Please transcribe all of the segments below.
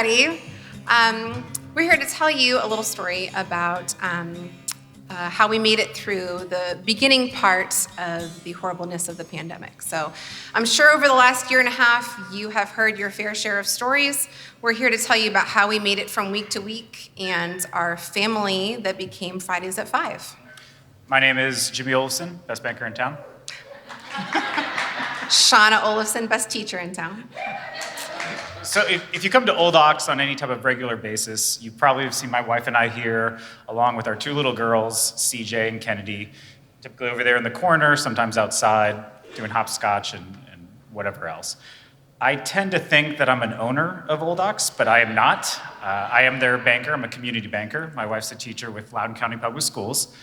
everybody. We're here to tell you a little story about how we made it through the beginning part of the horribleness of the pandemic. So I'm sure over the last year and a half, you have heard your fair share of stories. We're here to tell you about how we made it from week to week and our family that became Fridays at 5. My name is Jimmy Olevson, best banker in town. Shauna Olevson, best teacher in town. So if you come to Old Ox on any type of regular basis, you probably have seen my wife and I here, along with our two little girls, CJ and Kennedy, typically over there in the corner, sometimes outside, doing hopscotch and whatever else. I tend to think that I'm an owner of Old Ox, but I am not. I am their banker. I'm a community banker. My wife's a teacher with Loudoun County Public Schools.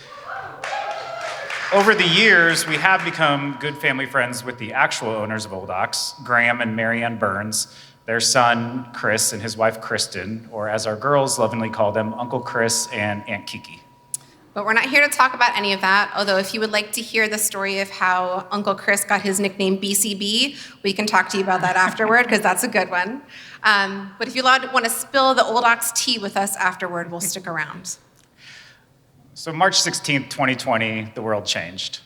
Over the years, we have become good family friends with the actual owners of Old Ox, Graham and Marianne Burns, their son, Chris, and his wife, Kristen, or as our girls lovingly call them, Uncle Chris and Aunt Kiki. But we're not here to talk about any of that, although if you would like to hear the story of how Uncle Chris got his nickname BCB, we can talk to you about that afterward, because that's a good one. But if you want to spill the Old Ox tea with us afterward, we'll stick around. So March 16th, 2020, the world changed.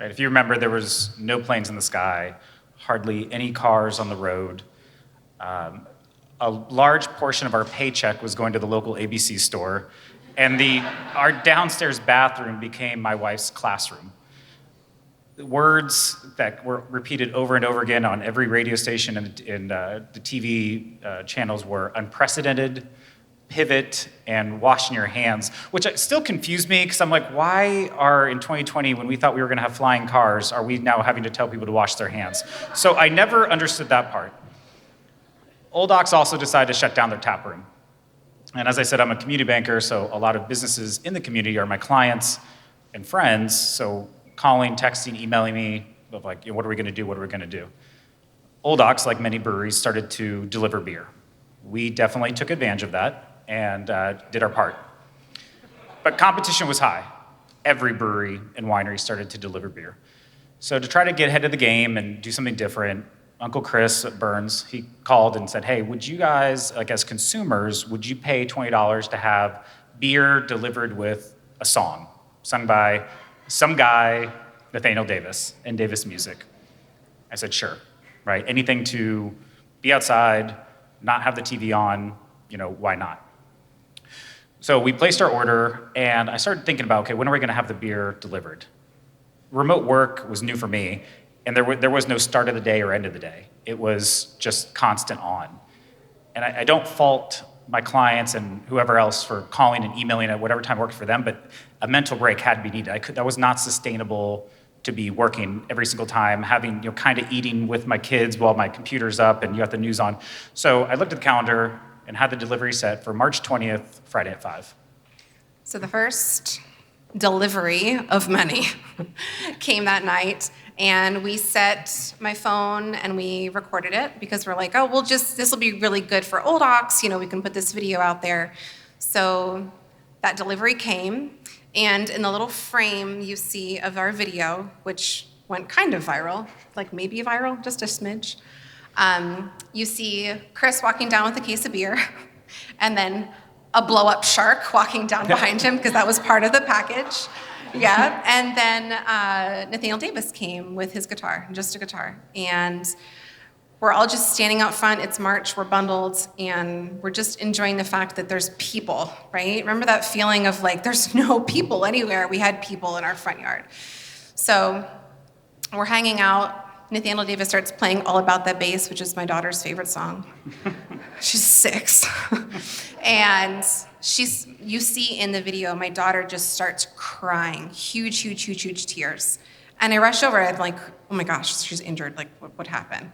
Right? If you remember, there was no planes in the sky, hardly any cars on the road. A large portion of our paycheck was going to the local ABC store, and our downstairs bathroom became my wife's classroom. Words that were repeated over and over again on every radio station and the TV channels were unprecedented, pivot, and washing your hands, which still confused me because I'm like, why are in 2020, when we thought we were going to have flying cars, are we now having to tell people to wash their hands? So I never understood that part. Old Ox also decided to shut down their tap room. And as I said, I'm a community banker, so a lot of businesses in the community are my clients and friends, so calling, texting, emailing me, of like, what are we going to do, what are we going to do? Old Ox, like many breweries, started to deliver beer. We definitely took advantage of that and did our part. But competition was high. Every brewery and winery started to deliver beer. So to try to get ahead of the game and do something different, Uncle Chris at Burns, he called and said, hey, would you guys, like as consumers, would you pay $20 to have beer delivered with a song sung by some guy, Nathaniel Davis, and Davis Music? I said, sure, right? Anything to be outside, not have the TV on, why not? So we placed our order, and I started thinking about, okay, when are we gonna have the beer delivered? Remote work was new for me, and there was no start of the day or end of the day. It was just constant on. And I don't fault my clients and whoever else for calling and emailing at whatever time worked for them, but a mental break had to be needed. That was not sustainable to be working every single time, having, kind of eating with my kids while my computer's up and you got the news on. So I looked at the calendar and had the delivery set for March 20th, Friday at 5. So the first delivery of money came that night, and we set my phone and we recorded it because we're like, oh, this will be really good for Old Ox, we can put this video out there. So that delivery came, and in the little frame you see of our video, which went kind of viral, like maybe viral, just a smidge, you see Chris walking down with a case of beer, and then a blow-up shark walking down behind him because that was part of the package. Yeah, and then Nathaniel Davis came with his guitar, just a guitar. And we're all just standing out front. It's March, we're bundled, and we're just enjoying the fact that there's people, right? Remember that feeling of like, there's no people anywhere? We had people in our front yard. So we're hanging out. Nathaniel Davis starts playing All About That Bass, which is my daughter's favorite song. She's 6. And you see in the video, my daughter just starts crying, huge, huge, huge, huge tears. And I rush over, I'm like, oh my gosh, she's injured, like what happened?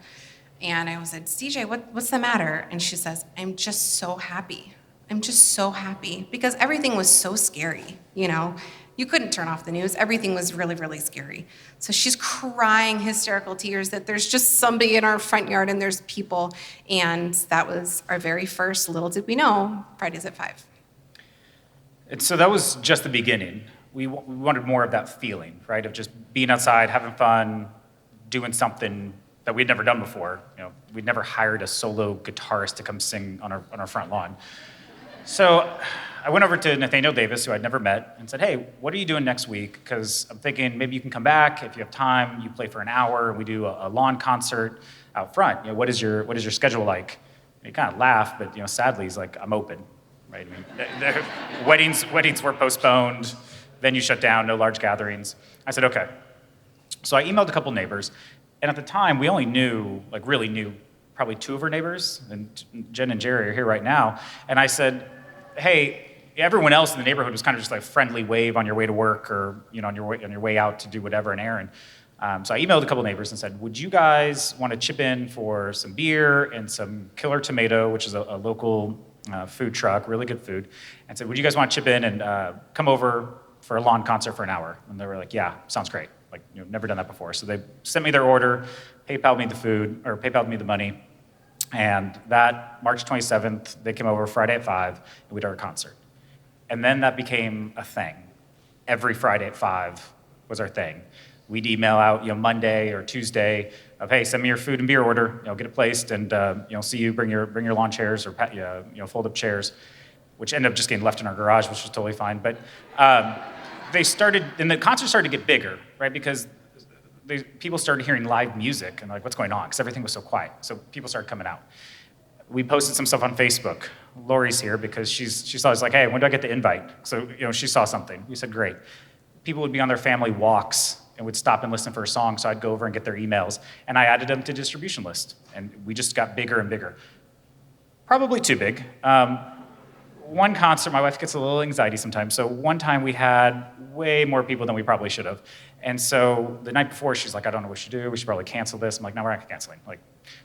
And I said, CJ, what's the matter? And she says, I'm just so happy. I'm just so happy because everything was so scary, You couldn't turn off the news. Everything was really, really scary. So she's crying hysterical tears that there's just somebody in our front yard and there's people. And that was our very first, little did we know, Fridays at 5. And so that was just the beginning. We wanted more of that feeling, right? Of just being outside, having fun, doing something that we'd never done before. We'd never hired a solo guitarist to come sing on our front lawn. So I went over to Nathaniel Davis, who I'd never met, and said, hey, what are you doing next week? Because I'm thinking maybe you can come back if you have time. You play for an hour, and we do a lawn concert out front. What is your schedule like? And he kind of laughed, but sadly, he's like, I'm open. Right? The weddings were postponed. Venue shut down. No large gatherings. I said, okay. So I emailed a couple neighbors, and at the time, we only really knew probably two of our neighbors, and Jen and Jerry are here right now. And I said, hey, everyone else in the neighborhood was kind of just like friendly wave on your way to work or on your way out to do whatever, an errand. So I emailed a couple neighbors and said, would you guys want to chip in for some beer and some Killer Tomato, which is a local food truck, really good food, and said, would you guys want to chip in and come over for a lawn concert for an hour? And they were like, yeah, sounds great. Never done that before. So they sent me their order, PayPal'd me the food, or PayPal'd me the money. And that March 27th, they came over Friday at 5, and we did our concert. And then that became a thing. Every Friday at 5 was our thing. We'd email out, Monday or Tuesday of, hey, send me your food and beer order, get it placed, and see you bring your lawn chairs or fold up chairs, which ended up just getting left in our garage, which was totally fine. But the concert started to get bigger, right? Because people started hearing live music and like, what's going on? Because everything was so quiet. So people started coming out. We posted some stuff on Facebook. Lori's here because she saw us like, hey, when do I get the invite? So she saw something. We said, great. People would be on their family walks and would stop and listen for a song. So I'd go over and get their emails, and I added them to distribution list. And we just got bigger and bigger. Probably too big. One concert, my wife gets a little anxiety sometimes, so one time we had way more people than we probably should have. And so the night before, she's like, I don't know what we should do, we should probably cancel this. I'm like, no, we're not canceling.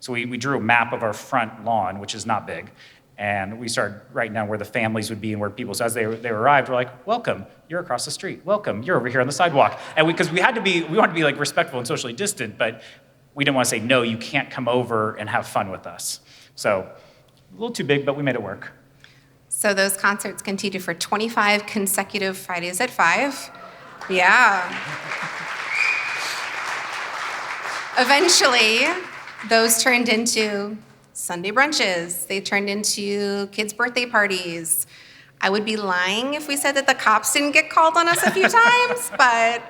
So we drew a map of our front lawn, which is not big, and we started writing down where the families would be and where people, so as they arrived, we're like, welcome, you're across the street, welcome, you're over here on the sidewalk. And because we wanted to be like respectful and socially distant, but we didn't want to say, no, you can't come over and have fun with us. So a little too big, but we made it work. So those concerts continued for 25 consecutive Fridays at 5. Yeah. Eventually, those turned into Sunday brunches. They turned into kids' birthday parties. I would be lying if we said that the cops didn't get called on us a few times, but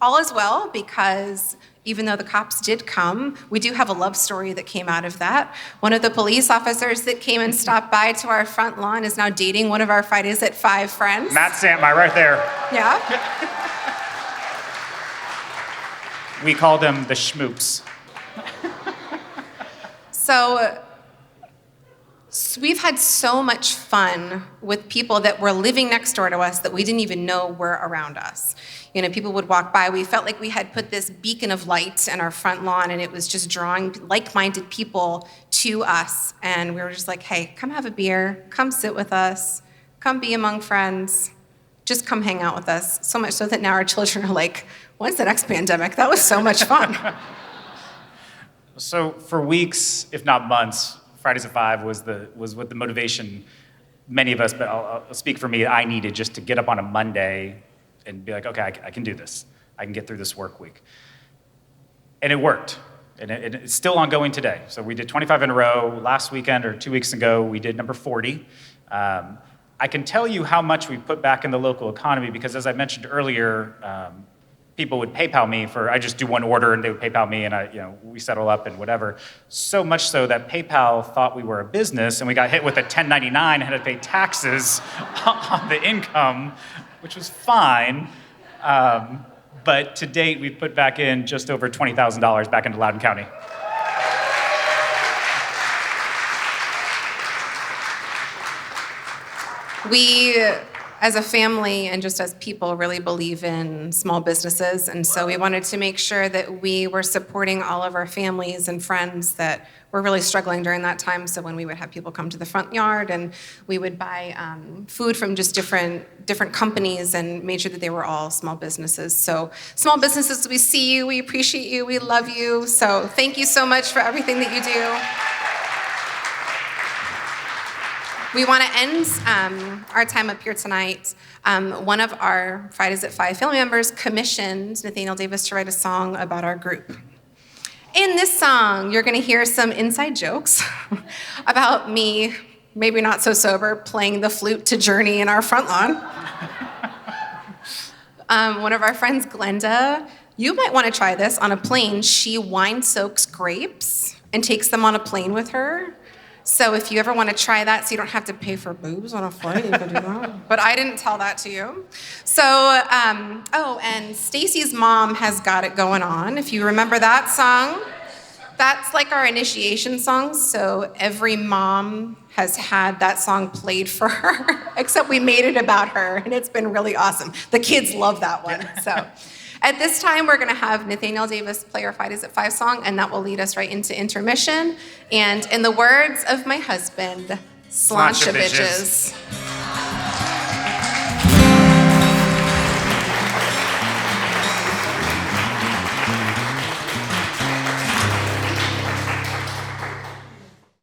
all is well, because even though the cops did come, we do have a love story that came out of that. One of the police officers that came and stopped by to our front lawn is now dating one of our Fridays at 5 friends. Matt Santmai, right there. Yeah. We called them the Schmoops. So we've had so much fun with people that were living next door to us that we didn't even know were around us. People would walk by. We felt like we had put this beacon of light in our front lawn, and it was just drawing like-minded people to us. And we were just like, hey, come have a beer, come sit with us, come be among friends, just come hang out with us. So much so that now our children are like, when's the next pandemic? That was so much fun. So for weeks, if not months, Fridays at 5 was what the motivation many of us, but I'll speak for me, I needed just to get up on a Monday and be like, okay, I can do this. I can get through this work week. And it worked. And it's still ongoing today. So we did 25 in a row. Last weekend or 2 weeks ago, we did number 40. I can tell you how much we put back in the local economy because, as I mentioned earlier, people would PayPal me I just do one order and they would PayPal me and we settle up and whatever. So much so that PayPal thought we were a business and we got hit with a 1099 and had to pay taxes on the income, which was fine. But to date, we've put back in just over $20,000 back into Loudoun County. We, as a family and just as people, really believe in small businesses, and so we wanted to make sure that we were supporting all of our families and friends that were really struggling during that time. So when we would have people come to the front yard, and we would buy food from just different companies, and made sure that they were all small businesses. So small businesses, we see you, we appreciate you, we love you. So thank you so much for everything that you do. We want to end our time up here tonight. One of our Fridays at 5 family members commissioned Nathaniel Davis to write a song about our group. In this song, you're going to hear some inside jokes about me, maybe not so sober, playing the flute to Journey in our front lawn. One of our friends, Glenda, you might want to try this on a plane. She wine soaks grapes and takes them on a plane with her. So if you ever want to try that, so you don't have to pay for booze on a flight, you can do that. But I didn't tell that to you. So, and Stacy's mom has got it going on. If you remember that song, that's like our initiation song. So every mom has had that song played for her, except we made it about her, and it's been really awesome. The kids love that one. So. At this time, we're going to have Nathaniel Davis play our Fight Is At 5 song, and that will lead us right into intermission. And in the words of my husband, sláinte bitches.